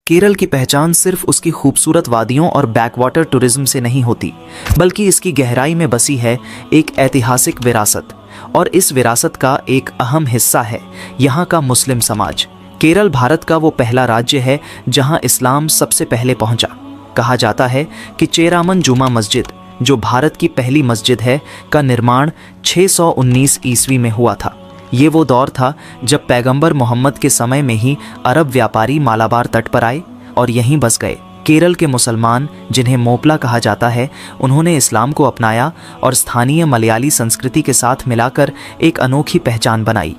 केरल की पहचान सिर्फ उसकी खूबसूरत वादियों और बैकवाटर टूरिज्म से नहीं होती, बल्कि इसकी गहराई में बसी है एक ऐतिहासिक विरासत, और इस विरासत का एक अहम हिस्सा है यहाँ का मुस्लिम समाज। केरल भारत का वो पहला राज्य है जहाँ इस्लाम सबसे पहले पहुँचा। कहा जाता है कि चेरामन जुमा मस्जिद, जो भारत की पहली मस्जिद है, का निर्माण 619 ईस्वी में हुआ था। ये वो दौर था जब पैगंबर मोहम्मद के समय में ही अरब व्यापारी मालाबार तट पर आए और यहीं बस गए। केरल के मुसलमान, जिन्हें मोपला कहा जाता है, उन्होंने इस्लाम को अपनाया और स्थानीय मलयाली संस्कृति के साथ मिलाकर एक अनोखी पहचान बनाई।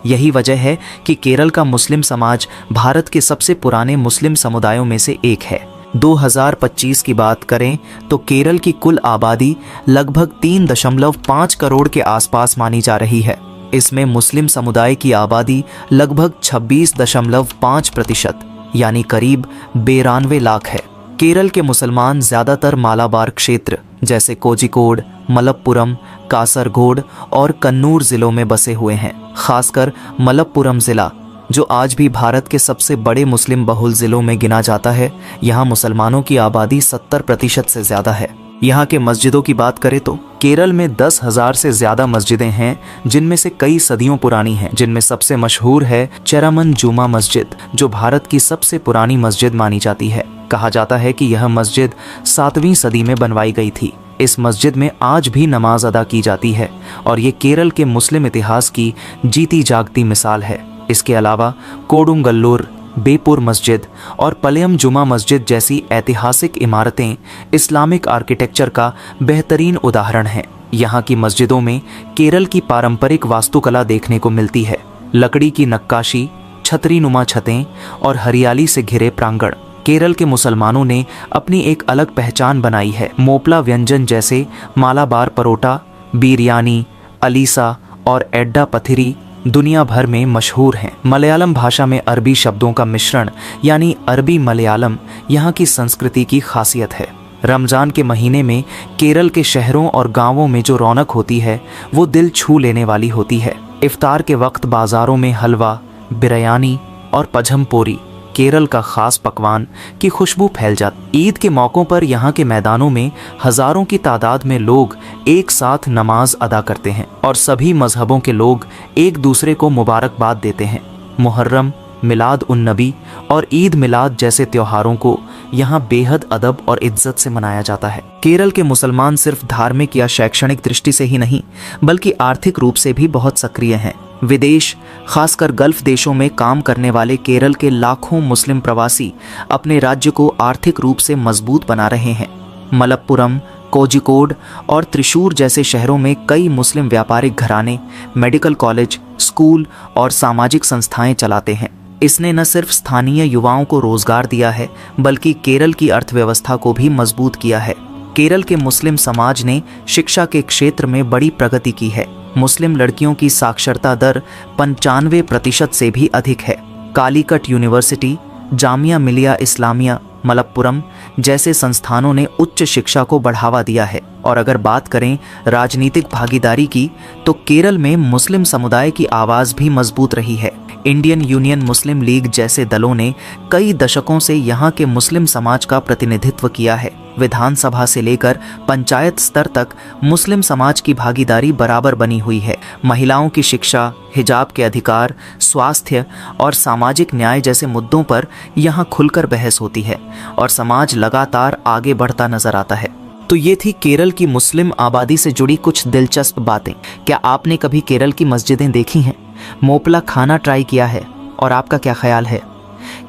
यही वजह है कि केरल का मुस्लिम समाज भारत के सबसे पुराने मुस्लिम समुदायों में से एक है। 2025 की बात करें तो केरल की कुल आबादी लगभग 3.5 करोड़ के आसपास मानी जा रही है। इसमें मुस्लिम समुदाय की आबादी लगभग 26.5% यानी करीब 92 लाख है। केरल के मुसलमान ज़्यादातर मालाबार क्षेत्र जैसे कोझिकोड, मलप्पुरम, कासरगोड और कन्नूर ज़िलों में बसे हुए हैं। खासकर मलप्पुरम ज़िला, जो आज भी भारत के सबसे बड़े मुस्लिम बहुल ज़िलों में गिना जाता है, यहाँ मुसलमानों की आबादी 70% से ज़्यादा है। यहाँ के मस्जिदों की बात करें तो केरल में 10,000 से ज़्यादा मस्जिदें हैं, जिनमें से कई सदियों पुरानी हैं, जिनमें सबसे मशहूर है चेरामन जुमा मस्जिद, जो भारत की सबसे पुरानी मस्जिद मानी जाती है। कहा जाता है कि यह मस्जिद 7वीं सदी में बनवाई गई थी। इस मस्जिद में आज भी नमाज अदा की जाती है और ये केरल के मुस्लिम इतिहास की जीती जागती मिसाल है। इसके अलावा कोडुंगल्लूर, बेपुर मस्जिद और पलयम जुमा मस्जिद जैसी ऐतिहासिक इमारतें इस्लामिक आर्किटेक्चर का बेहतरीन उदाहरण हैं। यहाँ की मस्जिदों में केरल की पारंपरिक वास्तुकला देखने को मिलती है। लकड़ी की नक्काशी, छतरी नुमा छतें और हरियाली से घिरे प्रांगण केरल के मुसलमानों ने अपनी एक अलग पहचान बनाई है। मोपला व्यंजन जैसे मालाबार परोटा, बिरयानी, अलीसा और एड्डा पथिरी दुनिया भर में मशहूर हैं। मलयालम भाषा में अरबी शब्दों का मिश्रण यानी अरबी मलयालम यहाँ की संस्कृति की खासियत है। रमज़ान के महीने में केरल के शहरों और गांवों में जो रौनक होती है वो दिल छू लेने वाली होती है। इफ्तार के वक्त बाज़ारों में हलवा, बिरयानी और पझमपोरी, केरल का खास पकवान की खुशबू फैल जाती। ईद के मौक़ों पर यहाँ के मैदानों में हज़ारों की तादाद में लोग एक साथ नमाज अदा करते हैं और सभी मजहबों के लोग एक दूसरे को मुबारकबाद देते हैं। मुहर्रम, मिलाद उन नबी और ईद मिलाद जैसे त्योहारों को यहाँ बेहद अदब और इज्जत से मनाया जाता है। केरल के मुसलमान सिर्फ धार्मिक या शैक्षणिक दृष्टि से ही नहीं, बल्कि आर्थिक रूप से भी बहुत सक्रिय हैं। विदेश, खासकर गल्फ देशों में काम करने वाले केरल के लाखों मुस्लिम प्रवासी अपने राज्य को आर्थिक रूप से मजबूत बना रहे हैं। मलप्पुरम, कोझिकोड और त्रिशूर जैसे शहरों में कई मुस्लिम व्यापारिक घराने मेडिकल कॉलेज, स्कूल और सामाजिक संस्थाएं चलाते हैं। इसने न सिर्फ स्थानीय युवाओं को रोजगार दिया है, बल्कि केरल की अर्थव्यवस्था को भी मजबूत किया है। केरल के मुस्लिम समाज ने शिक्षा के क्षेत्र में बड़ी प्रगति की है। मुस्लिम लड़कियों की साक्षरता दर 95% से भी अधिक है। कालीकट यूनिवर्सिटी, जामिया मिलिया इस्लामिया मलप्पुरम जैसे संस्थानों ने उच्च शिक्षा को बढ़ावा दिया है। और अगर बात करें राजनीतिक भागीदारी की, तो केरल में मुस्लिम समुदाय की आवाज़ भी मजबूत रही है। इंडियन यूनियन मुस्लिम लीग जैसे दलों ने कई दशकों से यहाँ के मुस्लिम समाज का प्रतिनिधित्व किया है। विधानसभा से लेकर पंचायत स्तर तक मुस्लिम समाज की भागीदारी बराबर बनी हुई है। महिलाओं की शिक्षा, हिजाब के अधिकार, स्वास्थ्य और सामाजिक न्याय जैसे मुद्दों पर यहाँ खुलकर बहस होती है और समाज लगातार आगे बढ़ता नजर आता है। तो ये थी केरल की मुस्लिम आबादी से जुड़ी कुछ दिलचस्प बातें। क्या आपने कभी केरल की मस्जिदें देखी हैं? मोपला खाना ट्राई किया है? और आपका क्या ख्याल है?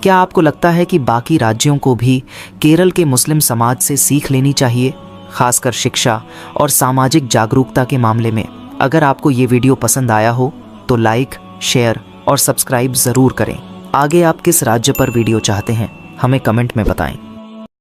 क्या आपको लगता है कि बाकी राज्यों को भी केरल के मुस्लिम समाज से सीख लेनी चाहिए, खासकर शिक्षा और सामाजिक जागरूकता के मामले में? अगर आपको ये वीडियो पसंद आया हो तो लाइक, शेयर और सब्सक्राइब ज़रूर करें। आगे आप किस राज्य पर वीडियो चाहते हैं, हमें कमेंट में बताएं।